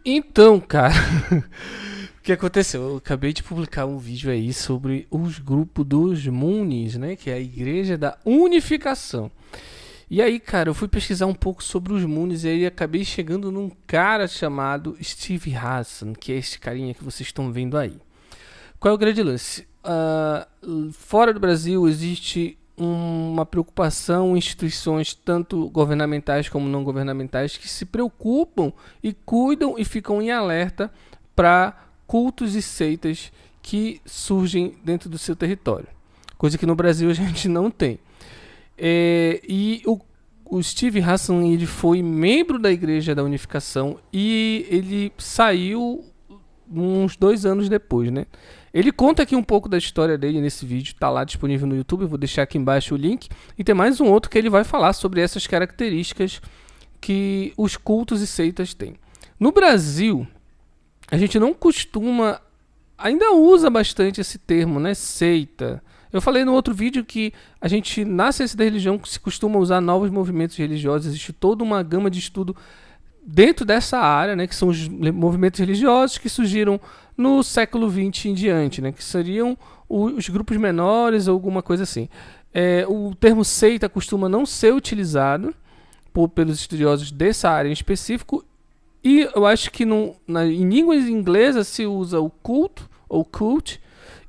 Então, cara, o que aconteceu? Eu acabei de publicar um vídeo aí sobre os grupos dos Moonies, né? Que é a Igreja da Unificação. E aí, cara, eu fui pesquisar um pouco sobre os Moonies e aí acabei chegando num cara chamado Steve Hassan, que é esse carinha que vocês estão vendo aí. Qual é o grande lance? Fora do Brasil existe uma preocupação em instituições tanto governamentais como não governamentais que se preocupam e cuidam e ficam em alerta para cultos e seitas que surgem dentro do seu território, coisa que no Brasil a gente não tem. E o Steve Hassan, ele foi membro da Igreja da Unificação e ele saiu uns 2 anos depois, né? Ele conta aqui um pouco da história dele nesse vídeo, tá lá disponível no YouTube, eu vou deixar aqui embaixo o link. E tem mais um outro que ele vai falar sobre essas características que os cultos e seitas têm. No Brasil, a gente não costuma, ainda usa bastante esse termo, né? Seita. Eu falei no outro vídeo que a gente, na ciência da religião, se costuma usar novos movimentos religiosos, existe toda uma gama de estudo dentro dessa área, né, que são os movimentos religiosos que surgiram no século XX em diante, né, que seriam os grupos menores ou alguma coisa assim. O termo seita costuma não ser utilizado pelos estudiosos dessa área em específico, e eu acho que em línguas inglesas se usa o culto ou cult,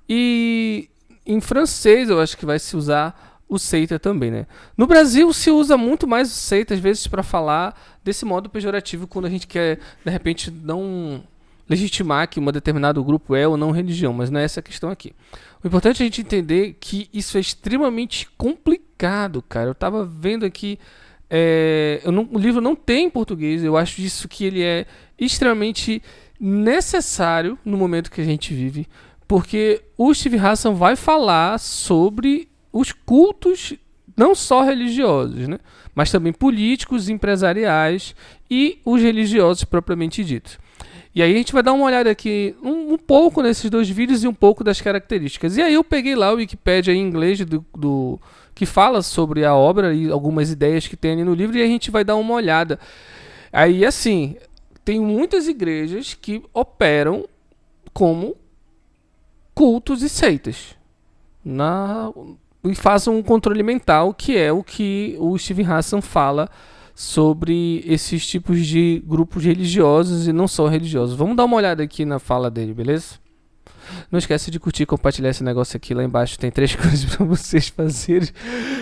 e em francês eu acho que vai se usar o seita também, né? No Brasil se usa muito mais o seita, às vezes, para falar desse modo pejorativo, quando a gente quer, de repente, não legitimar que um determinado grupo é ou não religião, mas não é essa a questão aqui. O importante é a gente entender que isso é extremamente complicado, cara. Eu tava vendo aqui, o livro não tem em português, eu acho isso que ele é extremamente necessário no momento que a gente vive, porque o Steve Hassan vai falar sobre os cultos não só religiosos, né, mas também políticos, empresariais e os religiosos propriamente ditos. E aí a gente vai dar uma olhada aqui um pouco nesses dois vídeos e um pouco das características. E aí eu peguei lá o Wikipedia em inglês que fala sobre a obra e algumas ideias que tem ali no livro, e a gente vai dar uma olhada. Aí assim, tem muitas igrejas que operam como cultos e seitas e fazem um controle mental, que é o que o Steve Hassan fala sobre esses tipos de grupos religiosos e não só religiosos. Vamos dar uma olhada aqui na fala dele, beleza? Não esquece de curtir e compartilhar esse negócio aqui. Lá embaixo tem 3 coisas para vocês fazerem.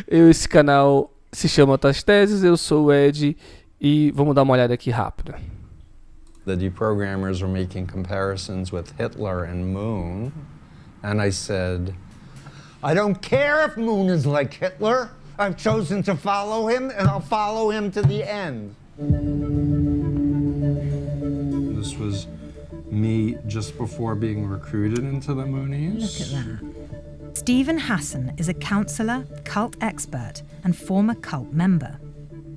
Esse canal se chama Outras Teses, eu sou o Ed e vamos dar uma olhada aqui rápida. The deprogrammers were making comparisons with Hitler and Moon, and I said, I don't care if Moon is like Hitler. I've chosen to follow him, and I'll follow him to the end. This was me just before being recruited into the Moonies. Look at that. Stephen Hassan is a counselor, cult expert, and former cult member.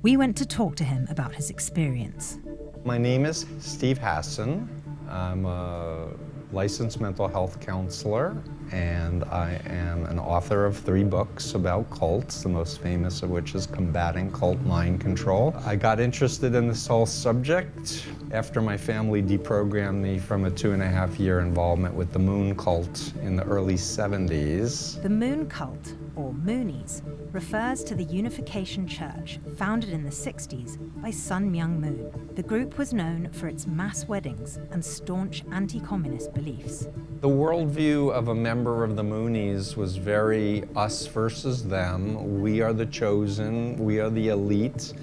We went to talk to him about his experience. My name is Steve Hassan. I'm a licensed mental health counselor, and I am an author of 3 books about cults, the most famous of which is Combating Cult Mind Control. I got interested in this whole subject after my family deprogrammed me from a 2.5-year involvement with the Moon cult in the early 70s. The Moon cult, or Moonies, refers to the Unification Church, founded in the 60s by Sun Myung Moon. The group was known for its mass weddings and staunch anti-communist beliefs. The worldview of a member of the Moonies was very us versus them. We are the chosen, we are the elite.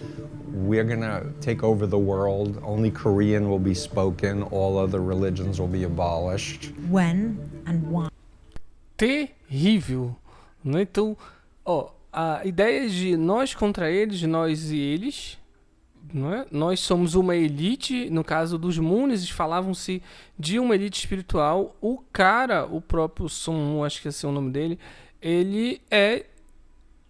We're gonna take over the world. Only Korean will be spoken, all other religions will be abolished. When and why? Terrível, né? Então, a ideia de nós contra eles, nós e eles, não é? Nós somos uma elite. No caso dos Moonies, falavam-se de uma elite espiritual. O próprio Sun, acho que esse é o nome dele, ele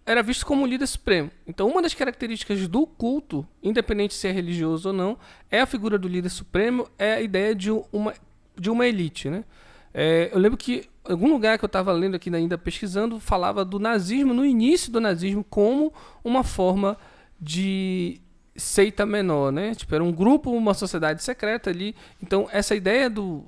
era visto como líder supremo. Então, uma das características do culto, independente se é religioso ou não, é a figura do líder supremo, é a ideia de uma elite, né? Eu lembro que em algum lugar que eu estava lendo aqui ainda pesquisando, falava do nazismo, no início do nazismo, como uma forma de seita menor, né? Tipo, era um grupo, uma sociedade secreta ali. Então, essa ideia do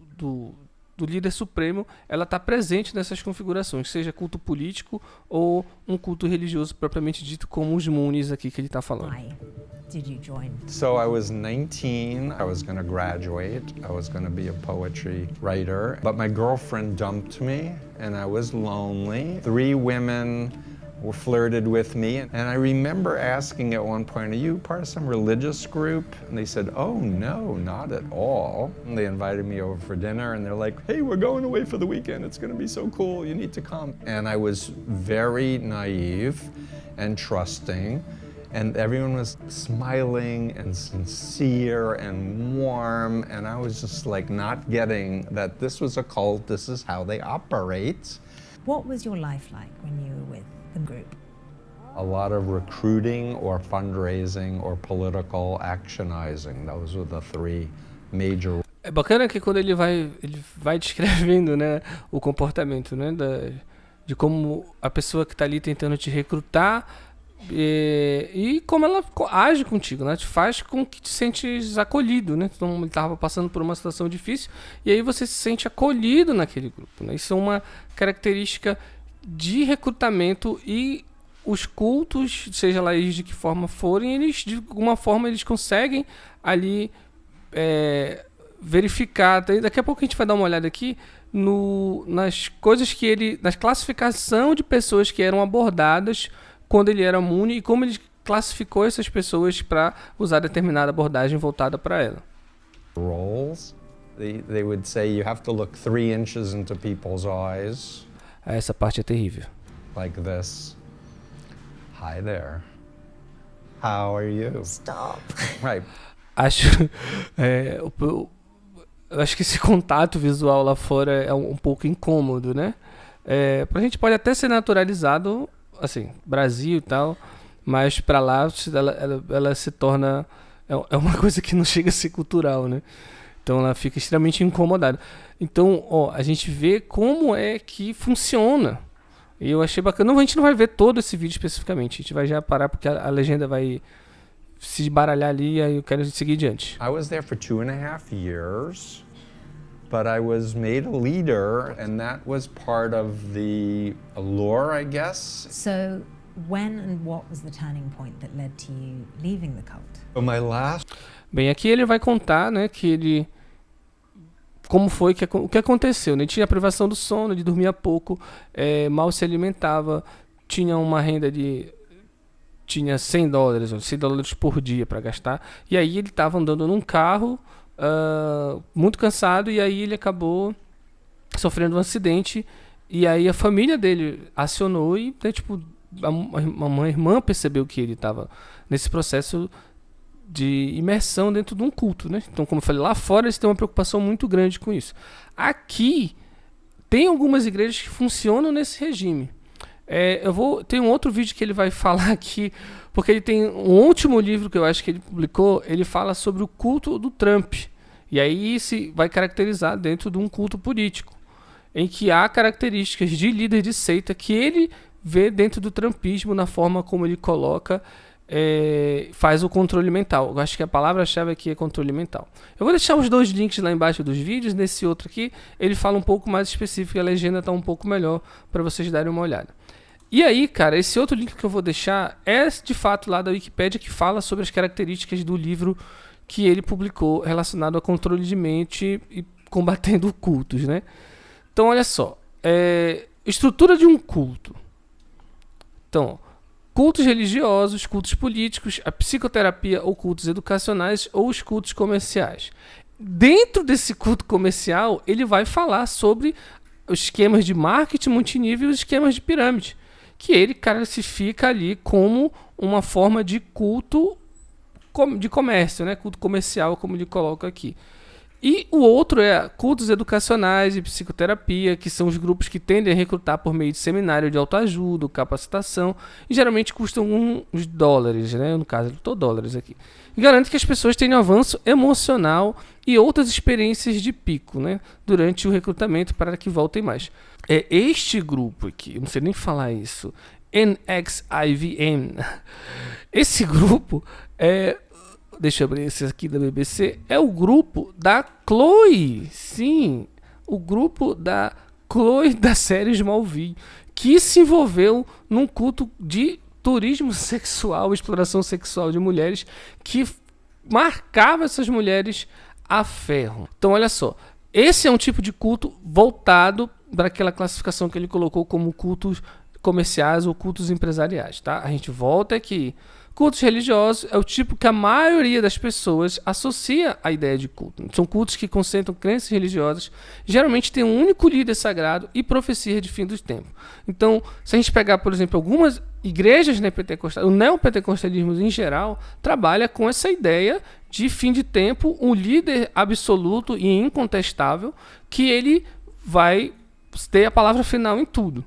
líder supremo, ela está presente nessas configurações, seja culto político ou um culto religioso propriamente dito, como os Moonies aqui que ele está falando. Why did you join? So I was 19, I was gonna graduate, I was gonna be a poetry writer, but my girlfriend dumped me and I was lonely. 3 women flirted with me, and I remember asking at one point, are you part of some religious group? And they said, oh no, not at all. And they invited me over for dinner and they're like, hey, we're going away for the weekend, it's gonna be so cool, you need to come. And I was very naive and trusting, and everyone was smiling and sincere and warm, and I was just like not getting that this was a cult, this is how they operate. What was your life like when you were with the group? A lot of recruiting or fundraising or political actionizing. Those were the 3 major. É bacana que quando ele vai descrevendo, né, o comportamento, né, de como a pessoa que está ali tentando te recrutar e como ela age contigo, né, te faz com que te sentes acolhido, né. Então ele estava passando por uma situação difícil e aí você se sente acolhido naquele grupo, né. Isso é uma característica de recrutamento, e os cultos, seja lá eles de que forma forem, eles de alguma forma eles conseguem ali verificar. Daqui a pouco a gente vai dar uma olhada aqui nas coisas que nas classificação de pessoas que eram abordadas quando ele era Mooney e como ele classificou essas pessoas para usar determinada abordagem voltada para ela. Roles. They would say you have to look 3 inches into people's eyes. Essa parte é terrível. Like this. Hi there. How are you? Stop. Right. Eu acho que esse contato visual lá fora é um pouco incômodo, né? Pra gente pode até ser naturalizado, assim, Brasil e tal, mas pra lá ela se torna... É uma coisa que não chega a ser cultural, né? Então ela fica extremamente incomodada. Então, a gente vê como é que funciona. E eu achei bacana. A gente não vai ver todo esse vídeo especificamente. A gente vai já parar porque a legenda vai se baralhar ali e aí eu quero seguir adiante. I was there for 2.5 years, but I was made a leader, and that was part of the allure, I guess. So, when and what was the turning point that led to you leaving the cult? So my last... Bem, aqui ele vai contar, né, que ele... Como foi o que aconteceu, né? Ele tinha a privação do sono, ele dormia pouco, mal se alimentava, tinha uma renda tinha $100 por dia para gastar, e aí ele estava andando num carro muito cansado, e aí ele acabou sofrendo um acidente, e aí a família dele acionou e, né, tipo, uma irmã percebeu que ele estava nesse processo de imersão dentro de um culto, né? Então, como eu falei, lá fora eles têm uma preocupação muito grande com isso. Aqui, tem algumas igrejas que funcionam nesse regime. Tem um outro vídeo que ele vai falar aqui, porque ele tem um último livro que eu acho que ele publicou, ele fala sobre o culto do Trump. E aí se vai caracterizar dentro de um culto político, em que há características de líder de seita que ele vê dentro do trumpismo, na forma como ele coloca... faz o controle mental. Eu acho que a palavra-chave aqui é controle mental. Eu vou deixar os 2 links lá embaixo dos vídeos. Nesse outro aqui, ele fala um pouco mais específico, a legenda está um pouco melhor para vocês darem uma olhada. E aí, cara, esse outro link que eu vou deixar é de fato lá da Wikipédia, que fala sobre as características do livro que ele publicou relacionado a controle de mente e combatendo cultos, né? Então, olha só. Estrutura de um culto. Então, cultos religiosos, cultos políticos, a psicoterapia ou cultos educacionais ou os cultos comerciais. Dentro desse culto comercial, ele vai falar sobre os esquemas de marketing multinível e os esquemas de pirâmide, que ele classifica ali como uma forma de culto de comércio, né? Culto comercial, como ele coloca aqui. E o outro é cultos educacionais e psicoterapia, que são os grupos que tendem a recrutar por meio de seminário de autoajuda, capacitação, e geralmente custam uns dólares, né? No caso, eu estou dólares aqui. E garante que as pessoas tenham avanço emocional e outras experiências de pico, né? Durante o recrutamento para que voltem mais. Este grupo aqui, eu não sei nem falar isso, NXIVM, esse grupo deixa eu abrir esse aqui da BBC, é o grupo da Chloe. Sim, o grupo da Chloe da série Smallville, que se envolveu num culto de turismo sexual, exploração sexual de mulheres, que marcava essas mulheres a ferro. Então, olha só, esse é um tipo de culto voltado para aquela classificação que ele colocou como cultos comerciais ou cultos empresariais, tá? A gente volta aqui. Cultos religiosos é o tipo que a maioria das pessoas associa à ideia de culto. São cultos que concentram crenças religiosas, geralmente tem um único líder sagrado e profecia de fim dos tempos. Então, se a gente pegar, por exemplo, algumas igrejas neopentecostais, o neopentecostalismo em geral trabalha com essa ideia de fim de tempo, um líder absoluto e incontestável, que ele vai ter a palavra final em tudo.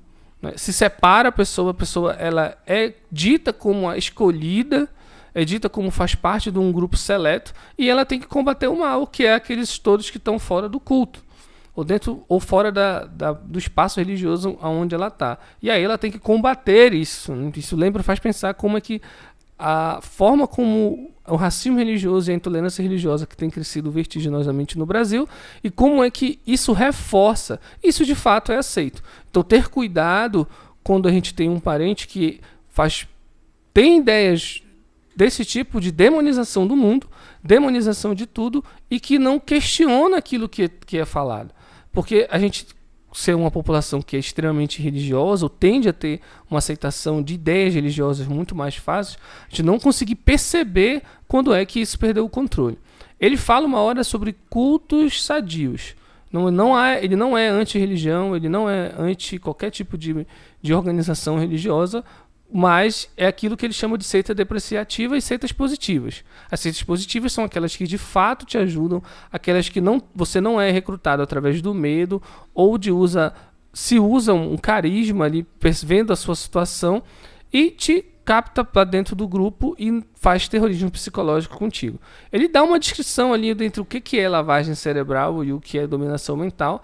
Se separa a pessoa ela é dita como a escolhida, é dita como faz parte de um grupo seleto, e ela tem que combater o mal, que é aqueles todos que estão fora do culto, ou dentro ou fora do espaço religioso onde ela está. E aí ela tem que combater isso. Isso faz pensar como é que a forma como o racismo religioso e a intolerância religiosa que tem crescido vertiginosamente no Brasil, e como é que isso reforça, isso de fato é aceito. Então ter cuidado quando a gente tem um parente que tem ideias desse tipo de demonização do mundo, demonização de tudo, e que não questiona aquilo que é falado. Porque a gente ser uma população que é extremamente religiosa, ou tende a ter uma aceitação de ideias religiosas muito mais fáceis, a gente não conseguir perceber quando é que isso perdeu o controle. Ele fala uma hora sobre cultos sadios. Ele não é anti-religião, ele não é anti qualquer tipo de organização religiosa, mas é aquilo que ele chama de seita depreciativa e seitas positivas. As seitas positivas são aquelas que de fato te ajudam, aquelas que você não é recrutado através do medo ou se usa um carisma ali, vendo a sua situação e te capta para dentro do grupo e faz terrorismo psicológico contigo. Ele dá uma descrição ali entre o que é lavagem cerebral e o que é dominação mental.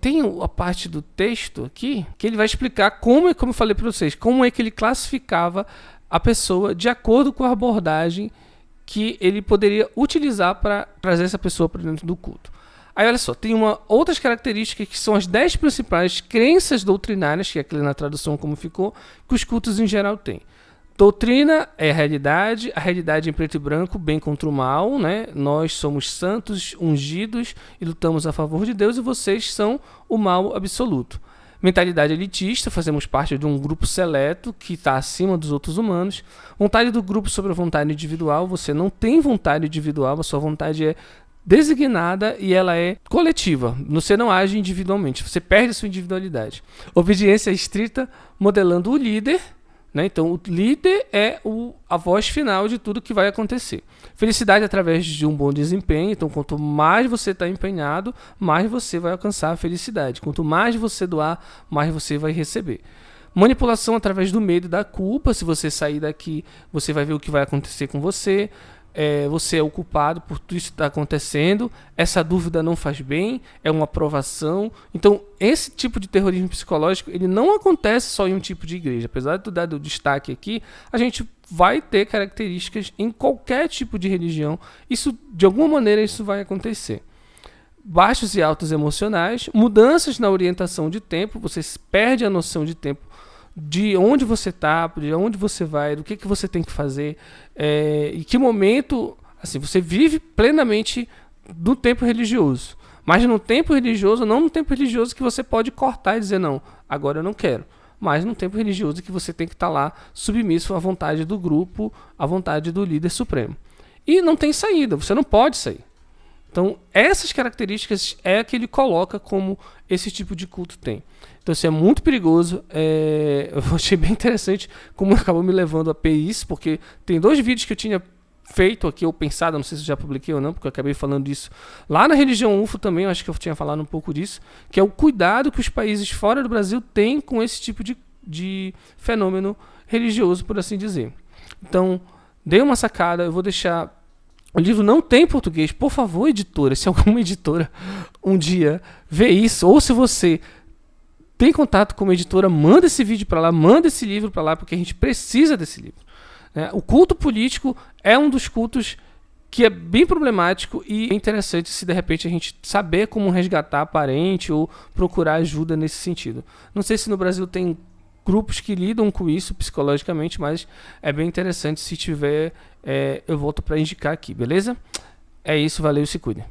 Tem a parte do texto aqui que ele vai explicar como eu falei para vocês, como é que ele classificava a pessoa de acordo com a abordagem que ele poderia utilizar para trazer essa pessoa para dentro do culto. Aí olha só, tem outras características que são as 10 principais crenças doutrinárias, que é aquele na tradução como ficou, que os cultos em geral têm. Doutrina é a realidade em preto e branco, bem contra o mal, né? Nós somos santos, ungidos e lutamos a favor de Deus, e vocês são o mal absoluto. Mentalidade elitista, fazemos parte de um grupo seleto que está acima dos outros humanos. Vontade do grupo sobre a vontade individual, você não tem vontade individual, a sua vontade é designada e ela é coletiva. Você não age individualmente, você perde a sua individualidade. Obediência estrita, modelando o líder. Então, o líder é a voz final de tudo que vai acontecer. Felicidade através de um bom desempenho. Então, quanto mais você está empenhado, mais você vai alcançar a felicidade. Quanto mais você doar, mais você vai receber. Manipulação através do medo e da culpa. Se você sair daqui, você vai ver o que vai acontecer com você. Você é o culpado por tudo isso que está acontecendo, essa dúvida não faz bem, é uma aprovação. Então, esse tipo de terrorismo psicológico, ele não acontece só em um tipo de igreja. Apesar de eu dar o destaque aqui, a gente vai ter características em qualquer tipo de religião. Isso, de alguma maneira, isso vai acontecer. Baixos e altos emocionais, mudanças na orientação de tempo, você perde a noção de tempo, de onde você está, de onde você vai, do que você tem que fazer, em que momento, assim, você vive plenamente no tempo religioso. Mas no tempo religioso, não no tempo religioso que você pode cortar e dizer, não, agora eu não quero. Mas no tempo religioso que você tem que estar lá submisso à vontade do grupo, à vontade do líder supremo. E não tem saída, você não pode sair. Então, essas características é que ele coloca como esse tipo de culto tem. Então, isso é muito perigoso. Eu achei bem interessante como acabou me levando a isso, porque tem 2 vídeos que eu tinha feito aqui, ou pensado, não sei se eu já publiquei ou não, porque eu acabei falando disso lá na religião UFO também, eu acho que eu tinha falado um pouco disso, que é o cuidado que os países fora do Brasil têm com esse tipo de fenômeno religioso, por assim dizer. Então, dei uma sacada, eu vou deixar... O livro não tem português. Por favor, editora, se alguma editora um dia vê isso, ou se você tem contato com uma editora, manda esse vídeo para lá, manda esse livro para lá, porque a gente precisa desse livro. né? O culto político é um dos cultos que é bem problemático e é interessante se de repente a gente saber como resgatar parente ou procurar ajuda nesse sentido. Não sei se no Brasil tem grupos que lidam com isso psicologicamente, mas é bem interessante. Se tiver, eu volto para indicar aqui, beleza? É isso, valeu e se cuide.